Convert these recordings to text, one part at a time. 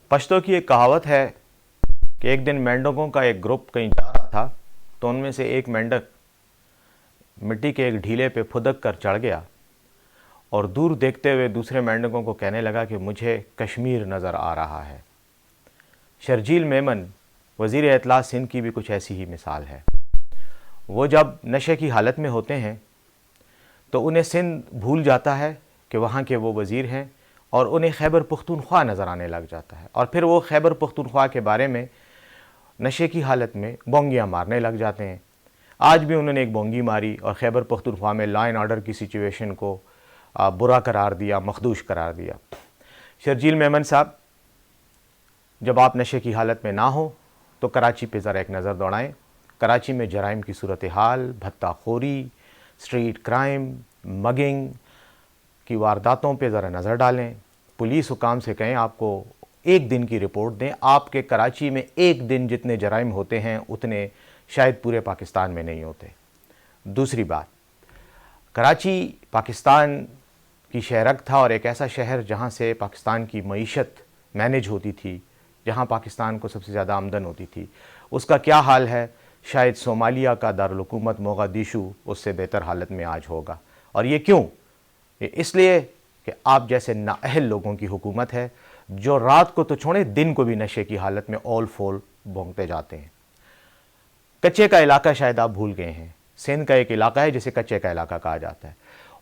پشتو کی ایک کہاوت ہے کہ ایک دن مینڈکوں کا ایک گروپ کہیں جا رہا تھا تو ان میں سے ایک مینڈک مٹی کے ایک ڈھیلے پہ پھدک کر چڑھ گیا اور دور دیکھتے ہوئے دوسرے مینڈکوں کو کہنے لگا کہ مجھے کشمیر نظر آ رہا ہے۔ شرجیل میمن وزیر اطلاع سندھ کی بھی کچھ ایسی ہی مثال ہے۔ وہ جب نشے کی حالت میں ہوتے ہیں تو انہیں سندھ بھول جاتا ہے کہ وہاں کے وہ وزیر ہیں اور انہیں خیبر پختونخوا نظر آنے لگ جاتا ہے، اور پھر وہ خیبر پختونخوا کے بارے میں نشے کی حالت میں بونگیاں مارنے لگ جاتے ہیں۔ آج بھی انہوں نے ایک بونگی ماری اور خیبر پختونخوا میں لا اینڈ آرڈر کی سچویشن کو برا قرار دیا، مخدوش قرار دیا۔ شرجیل میمن صاحب، جب آپ نشے کی حالت میں نہ ہو تو کراچی پہ ذرا ایک نظر دوڑائیں۔ کراچی میں جرائم کی صورتحال، بھتہ خوری، اسٹریٹ کرائم، مگنگ کی وارداتوں پہ ذرا نظر ڈالیں۔ پولیس حکام سے کہیں آپ کو ایک دن کی رپورٹ دیں۔ آپ کے کراچی میں ایک دن جتنے جرائم ہوتے ہیں اتنے شاید پورے پاکستان میں نہیں ہوتے۔ دوسری بات، کراچی پاکستان کی شہرک تھا اور ایک ایسا شہر جہاں سے پاکستان کی معیشت مینیج ہوتی تھی، جہاں پاکستان کو سب سے زیادہ آمدن ہوتی تھی۔ اس کا کیا حال ہے؟ شاید صومالیہ کا دارالحکومت موغادیشو اس سے بہتر حالت میں آج ہوگا۔ اور یہ کیوں؟ یہ اس لیے کہ آپ جیسے نااہل لوگوں کی حکومت ہے جو رات کو تو چھوڑیں دن کو بھی نشے کی حالت میں اول فول بونگتے جاتے ہیں۔ کچے کا علاقہ شاید آپ بھول گئے ہیں۔ سندھ کا ایک علاقہ ہے جسے کچے کا علاقہ کہا جاتا ہے،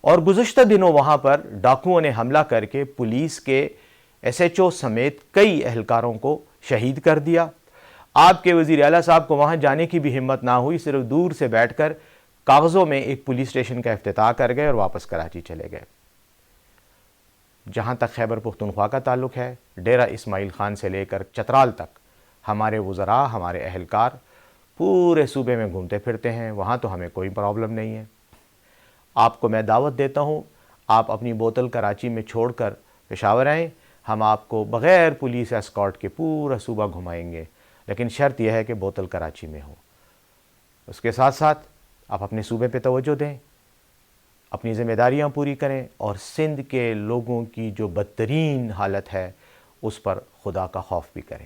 اور گزشتہ دنوں وہاں پر ڈاکوؤں نے حملہ کر کے پولیس کے ایس ایچ او سمیت کئی اہلکاروں کو شہید کر دیا۔ آپ کے وزیر اعلیٰ صاحب کو وہاں جانے کی بھی ہمت نہ ہوئی، صرف دور سے بیٹھ کر کاغذوں میں ایک پولیس اسٹیشن کا افتتاح کر گئے اور واپس کراچی چلے گئے۔ جہاں تک خیبر پختونخوا کا تعلق ہے، ڈیرہ اسماعیل خان سے لے کر چترال تک ہمارے وزراء، ہمارے اہلکار پورے صوبے میں گھومتے پھرتے ہیں، وہاں تو ہمیں کوئی پرابلم نہیں ہے۔ آپ کو میں دعوت دیتا ہوں، آپ اپنی بوتل کراچی میں چھوڑ کر پشاور آئیں، ہم آپ کو بغیر پولیس اسکارٹ کے پورا صوبہ گھمائیں گے، لیکن شرط یہ ہے کہ بوتل کراچی میں ہو۔ اس کے ساتھ ساتھ آپ اپنے صوبے پہ توجہ دیں، اپنی ذمہ داریاں پوری کریں، اور سندھ کے لوگوں کی جو بدترین حالت ہے اس پر خدا کا خوف بھی کریں۔